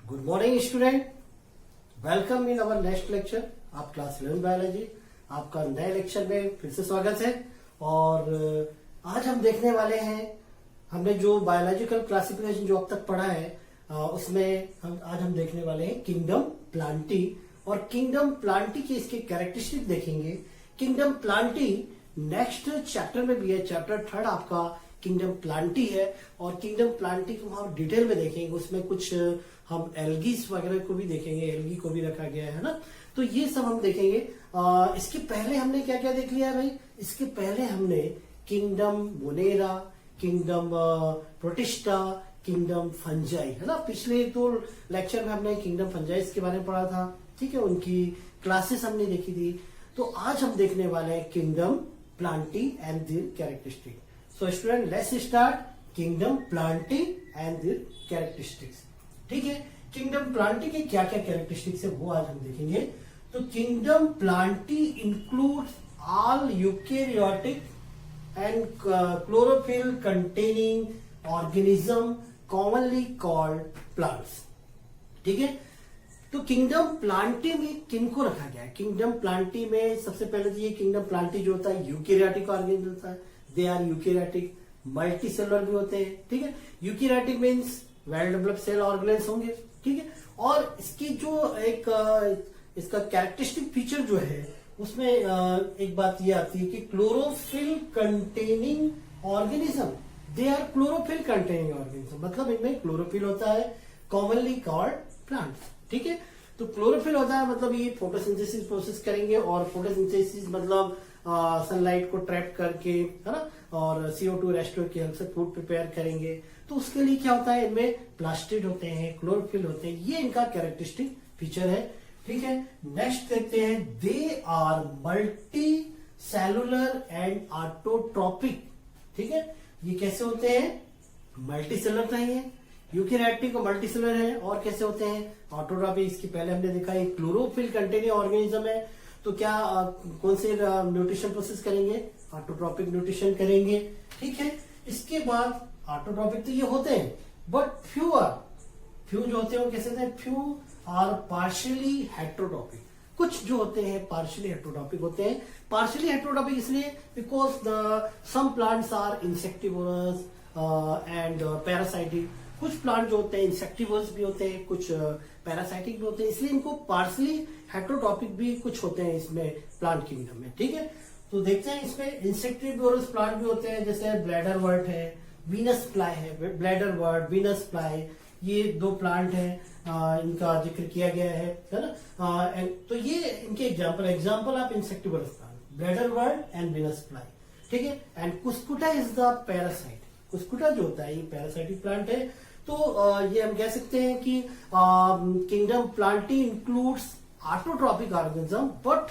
Good morning student, welcome in our next lecture. आप class 11 biology, आपका नए lecture में फिर से स्वागत है। और आज हम देखने वाले हैं, हमने जो बायोलॉजिकल क्लासिफिकेशन जो अब तक पढ़ा है उसमें आज हम देखने वाले हैं किंगडम प्लांटी। और किंगडम प्लांटी की इसके कैरेक्टरिस्टिक देखेंगे। किंगडम प्लांटी नेक्स्ट चैप्टर में भी है, चैप्टर 3 आपका किंगडम प्लांटी है। और किंगडम प्लांटी को हम डिटेल में देखेंगे, उसमें कुछ हम एल्गीज वगैरह को भी देखेंगे, एल्गी को भी रखा गया है ना, तो ये सब हम देखेंगे। इसके पहले हमने क्या क्या देख लिया भाई? इसके पहले हमने kingdom Monera, kingdom protista, kingdom fungi, है ना। पिछले 2 लेक्चर में हमने किंगडम फंजाइस के बारे में पढ़ा था, ठीक है, उनकी क्लासेस हमने देखी थी। तो आज हम देखने वाले हैं kingdom Plantae and there characteristic. So student, let's start kingdom Plantae and there characteristics. ठीक है, किंगडम प्लांटी के क्या क्या कैरेक्टरिस्टिक्स है वो आज हम देखेंगे। तो kingdom plantae includes all eukaryotic and chlorophyll containing organism commonly called plants. ठीक है, तो किंगडम प्लांटी में किनको रखा गया है? किंगडम प्लांटी में सबसे पहले तो ये किंगडम प्लांटी जो होता है यूकेरियोटिक ऑर्गेनिज्म होता है। They are eukaryotic, multi cellular भी होते हैं। ठीक है, eukaryotic means well developed cell organelles होंगे। ठीक है, और इसकी जो एक इसका कैरेक्टरिस्टिक फीचर जो है उसमें एक बात ये आती है कि chlorophyll containing organism, they are chlorophyll containing organism, मतलब इनमें क्लोरोफिल होता है, कॉमनली कॉल्ड प्लांट्स। ठीक है, तो क्लोरोफिल होता है मतलब ये फोटोसिंथेसिस प्रोसेस करेंगे, और फोटोसिंथेसिस मतलब सनलाइट को ट्रैप करके, है ना, और CO2 रेस्टोर की हेल्प से फूड प्रिपेयर करेंगे। तो उसके लिए क्या होता है, इनमें प्लास्टिड होते हैं, क्लोरोफिल होते हैं, ये इनका कैरेक्टरिस्टिक फीचर है। ठीक है, नेक्स्ट देखते हैं, they are multi cellular and autotrophic. ठीक है, ये कैसे होते हैं? मल्टी सेलुलर नहीं है, यूकेरियोटिक और मल्टी सेलुलर है। और कैसे होते हैं? ऑटोट्रॉपिक। इसकी पहले हमने देखा है क्लोरोफिल कंटेनिंग ऑर्गेनिज्म है, तो क्या कौन से न्यूट्रिशन प्रोसेस करेंगे? ऑटोट्रॉपिक न्यूट्रिशन करेंगे। ठीक है, इसके बाद ऑटोट्रॉपिक तो ये होते हैं, बट फ्यू जो होते हैं वो कैसे होते हैं? Few are partially heterotrophic. कुछ जो होते हैं पार्शियली हेट्रोट्रॉपिक होते हैं। पार्शियली हेट्रोट्रॉपिक इसलिए because some plants are insectivorous and parasitic. कुछ प्लांट जो होते हैं इंसेक्टिवोरस भी होते हैं, कुछ पैरासाइटिक भी होते हैं, इसलिए इनको पार्शियली हेट्रोट्रॉपिक भी कुछ होते हैं इसमें प्लांट किंगडम में। ठीक है, तो देखते हैं इसमें इंसेक्टिवोरस प्लांट भी होते हैं, जैसे ब्लैडर वर्ट है, वीनस फ्लाई है। ब्लैडर वर्ट, वीनस फ्लाई, ये 2 प्लांट हैं, इनका जिक्र किया गया है ना। तो ये इनके example of insectivorous plant, bladderwort and Venus fly. ठीक है, and Cuscuta is the parasite. Cuscuta जो होता है ये पैरासाइटिक प्लांट है। तो ये हम कह सकते हैं कि kingdom plantae includes autotrophic organism, but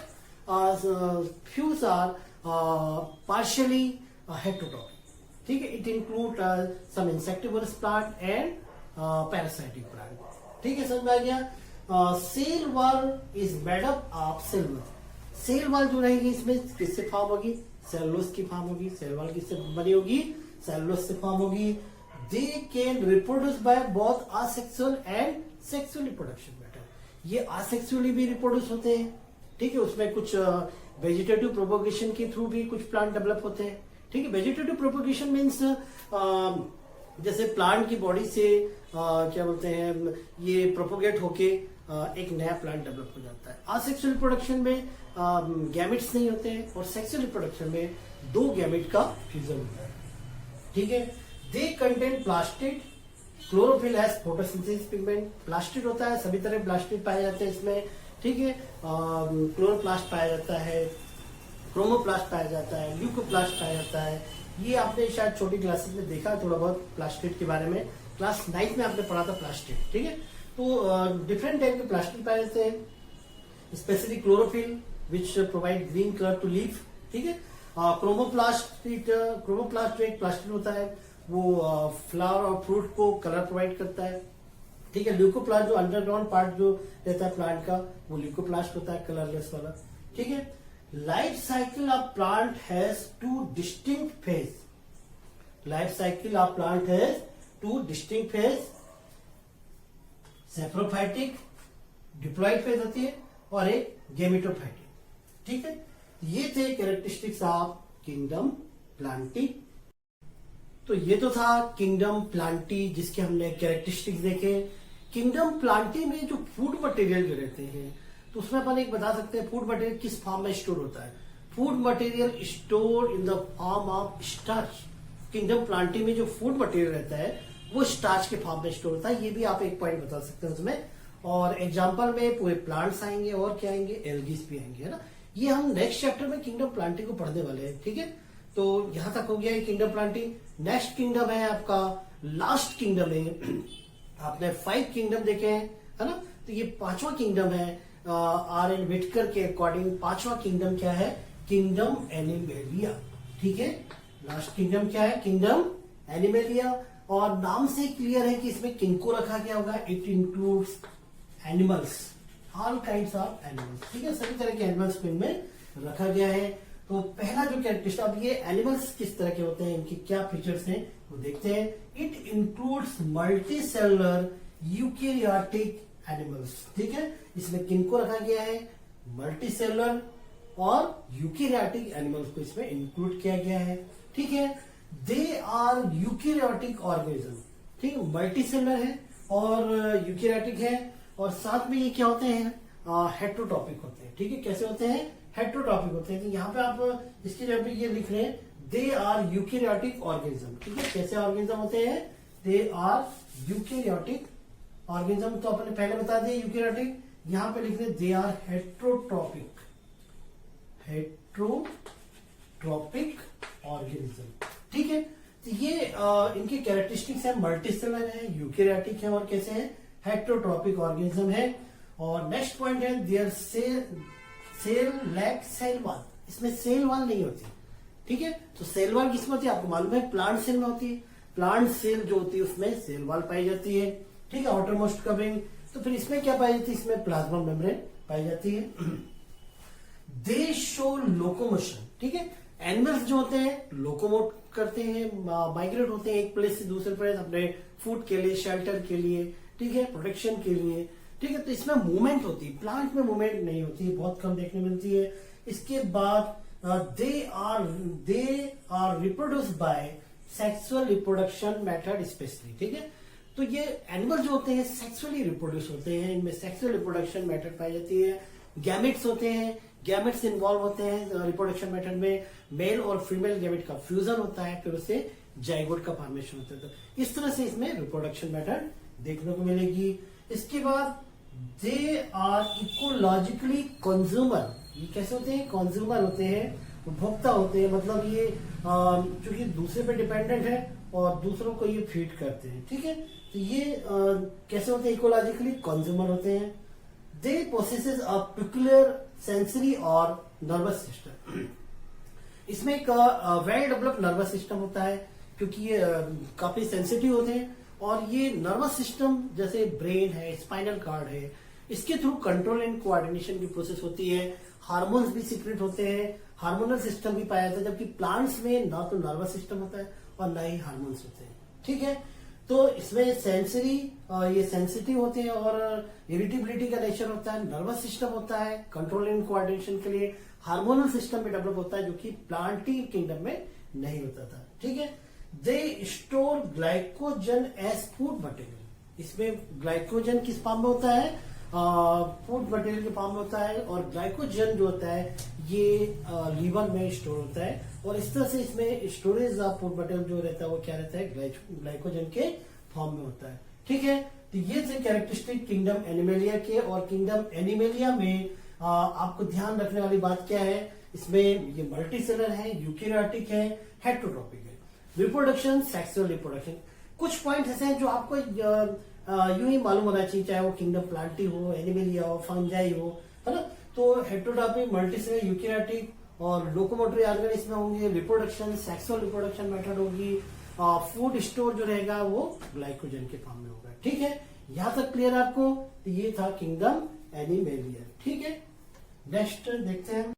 few are partially heterotrophic. ठीक है, it include some insectivorous plant and parasitic plant. ठीक है, समझ में आ गया। Cell wall is made up of cellulose. Cell wall जो रहेगी इसमें किससे फॉर्म होगी? सेलुलोज की फॉर्म होगी। सेल वॉल किससे बनी होगी? सेलुलोज से फॉर्म होगी। They can reproduce by both asexual and sexual reproduction method. ये असेक्सुअली भी रिप्रोड्यूस होते हैं। ठीक है, उसमें कुछ वेजिटेटिव प्रोपोगेशन के थ्रू भी कुछ प्लांट डेवलप होते हैं। ठीक है, वेजिटेटिव प्रोपोगेशन मीन्स जैसे प्लांट की बॉडी से क्या बोलते हैं, ये प्रोपोगेट होके एक नया प्लांट डेवलप हो जाता है। असेक्सुअल रिप्रोडक्शन में गैमेट्स नहीं होते हैं, और सेक्सुअल रिप्रोडक्शन में 2 गैमेट का फ्यूजन होता है। ठीक है, they contain plastid, chlorophyll has photosynthesis pigment. Plastid होता है, सभी तरह प्लास्टिड पाए जाते हैं इसमें। ठीक है, क्लोरोप्लास्ट पाया जाता है, क्रोमोप्लास्ट पाया जाता है, ल्यूकोप्लास्ट पाया जाता है। ये आपने शायद छोटी क्लासेस में देखा थोड़ा बहुत प्लास्टिड के बारे में, क्लास 9th में आपने पढ़ा था प्लास्टिड। ठीक है, तो डिफरेंट टाइप के प्लास्टिड पाए जाते हैं, specially chlorophyll which provide green colour to leaf. ठीक है, क्रोमोप्लास्ट जो एक प्लास्टिड होता है वो फ्लावर और फ्रूट को कलर प्रोवाइड करता है। ठीक है, ल्यूकोप्लास्ट जो अंडरग्राउंड पार्ट जो रहता है प्लांट का, वो ल्यूकोप्लास्ट होता है, कलरलेस वाला। ठीक है, life cycle of plant has 2 distinct phase. Life cycle of plant has 2 distinct phase. Saprophytic, diploid phase होती है, और एक गेमेटोफाइटिक। ठीक है, ये थे कैरेक्टरिस्टिक्स ऑफ किंगडम प्लांटी। तो ये तो था किंगडम प्लांटी जिसके हमने कैरेक्टरिस्टिक्स देखे। किंगडम प्लांटी में जो फूड मटेरियल जो रहते हैं, तो उसमें अपन एक बता सकते हैं फूड मटेरियल किस फॉर्म में स्टोर होता है। Food material store in the form of starch. Kingdom Plantae में जो फूड मटेरियल रहता है वो स्टार्च के फॉर्म में स्टोर होता है। ये भी आप एक पॉइंट बता सकते हैं उसमें। और एग्जाम्पल में पूरे प्लांट्स आएंगे और क्या आएंगे, एल्गीज भी आएंगे, है ना। ये हम नेक्स्ट चैप्टर में किंगडम प्लांटी को पढ़ने वाले हैं। ठीक है, तो यहां तक हो गया है किंगडम प्लांटी। नेक्स्ट किंगडम है आपका लास्ट किंगडम है। आपने 5 किंगडम देखे हैं, है ना। तो ये 5वां किंगडम है। R.N. विटकर के अकॉर्डिंग 5वां किंगडम क्या है, किंगडम एनिमेलिया। ठीक है, लास्ट किंगडम क्या है, किंगडम एनिमेलिया। और नाम से क्लियर है कि इसमें किन को रखा गया होगा, it includes animals, all kinds of animals. ठीक है, सभी तरह के एनिमल्स को इनमें रखा गया है। तो पहला जो कैरेक्टरिस्टिक, अब ये एनिमल्स किस तरह के होते हैं, इनके क्या फीचर्स हैं वो देखते हैं। It includes multi cellular eukaryotic animals. ठीक है, इसमें किनको रखा गया है, मल्टी सेलुलर और यूकेरियोटिक एनिमल्स को इसमें इंक्लूड किया गया है। ठीक है, दे आर यूकेरियोटिक ऑर्गेनिज्म। ठीक है, मल्टी सेलुलर है और यूकेरियोटिक है, और साथ में ये क्या होते हैं, हेट्रोटॉपिक होते हैं। ठीक है, कैसे होते हैं, हेट्रोटॉपिक होते हैं। तो यहाँ पे आप इसकी जगह पे ये लिख रहे हैं, दे आर यूकेरियोटिक ऑर्गेनिज्म। ठीक है, कैसे ऑर्गेनिज्म होते हैं, दे आर यूकेरियोटिक ऑर्गेनिज्म। तो आपने पहले बता दिया यूकेरियोटिक, यहाँ पे लिख रहे they are heterotrophic, heterotrophic organism. ठीक है, तो ये इनकी कैरेक्टरिस्टिक्स है, मल्टीसेलुलर है, यूकेरियोटिक है, और कैसे है, हेट्रोट्रॉपिक ऑर्गेनिज्म है। और नेक्स्ट पॉइंट है their cell lack cell wall. इसमें सेल वॉल नहीं होती। ठीक है, तो सेल वॉल किसमें होती है, आपको मालूम है, प्लांट सेल में होती है। प्लांट सेल जो होती है उसमें सेल वॉल पाई जाती है। ठीक है, आउटर मोस्ट कवरिंग। तो फिर इसमें क्या पाई जाती है, इसमें प्लाज्मा मेम्ब्रेन पाई जाती है। दे शो लोकोमोशन। ठीक है, एनिमल्स जो होते हैं लोकोमोट करते हैं, माइग्रेट होते हैं एक प्लेस से दूसरे प्लेस अपने फूड के लिए, शेल्टर के लिए, ठीक है, प्रोटेक्शन के लिए। ठीक है, तो इसमें मूवमेंट होती है, प्लांट में मूवमेंट नहीं होती है, बहुत कम देखने मिलती है। इसके बाद they are reproduce by sexual reproduction method specially. ठीक है, तो ये एनिमल जो होते हैं सेक्सुअली रिप्रोड्यूस होते हैं, इनमें सेक्सुअल रिप्रोडक्शन मेथड पाई जाती है। गैमेट्स होते हैं, गैमेट्स इन्वॉल्व होते हैं रिप्रोडक्शन मेथड में। मेल और फीमेल गैमेट का फ्यूजन होता है, फिर उससे जाइगोट का फॉर्मेशन होता है। तो इस तरह से इसमें रिप्रोडक्शन मेथड देखने को मिलेगी। इसके बाद दे आर इकोलॉजिकली कंज्यूमर। ये कैसे होते हैं, कंज्यूमर होते हैं, उपभोक्ता होते हैं। मतलब ये चूंकि दूसरे पे डिपेंडेंट है और दूसरों को ये फीड करते हैं। ठीक है, तो ये कैसे होते हैं, इकोलॉजिकली कंज्यूमर होते हैं। दे पोसेसेस अ पेक्युलर सेंसरी और नर्वस सिस्टम। इसमें एक वेल डेवलप्ड नर्वस सिस्टम होता है, क्योंकि ये काफी सेंसिटिव होते हैं। और ये नर्वस सिस्टम जैसे ब्रेन है, स्पाइनल कार्ड है, इसके थ्रू कंट्रोल एंड कोऑर्डिनेशन की प्रोसेस होती है। हार्मोन्स भी सीक्रेट होते हैं, हार्मोनल सिस्टम भी पाया जाता है। जबकि प्लांट्स में ना तो नर्वस सिस्टम होता है और ना ही हार्मोन्स होते हैं। ठीक है, तो इसमें सेंसरी ये सेंसिटिव होते हैं और इरिटेबिलिटी का नेचर होता है। नर्वस सिस्टम होता है कंट्रोल एंड कोऑर्डिनेशन के लिए। हार्मोनल सिस्टम भी डेवलप होता है, जो कि प्लांटी किंगडम में नहीं होता था। ठीक है, they store glycogen as food material. इसमें ग्लाइकोजन किस फॉर्म में होता है, फूड मटेरियल के फॉर्म में होता है। और ग्लाइकोजन जो होता है ये लीवर में स्टोर होता है। और इस तरह से इसमें स्टोरेज ऑफ फूड मटेरियल जो रहता है वो क्या रहता है, ग्लाइकोजन के फॉर्म में होता है। ठीक है, तो ये थे कैरेक्टरिस्टिक किंगडम एनिमेलिया के। और किंगडम एनिमेलिया में आपको ध्यान रखने वाली बात क्या है, इसमें ये मल्टीसेलर है, यूकेरियोटिक है, हेट्रोट्रॉपिक है। रिप्रोडक्शन, सेक्सुअल रिप्रोडक्शन, कुछ पॉइंट्स ऐसे हैं जो आपको यूं ही मालूम होना चाहिए, चाहे वो किंगडम प्लांटी हो, एनिमेलिया हो, फंजाई हो, है ना। तो हेट्रोट्रॉपिक, मल्टीसेलर, यूकेरियोटिक और लोकोमोटरी ऑर्गन इसमें होंगे। रिप्रोडक्शन, सेक्सुअल रिप्रोडक्शन मेथड होगी। फूड स्टोर जो रहेगा वो ग्लाइकोजन के फॉर्म में होगा। ठीक है, यहां तक क्लियर आपको। तो ये था किंगडम एनिमेलिया। ठीक है, नेक्स्ट देखते हैं।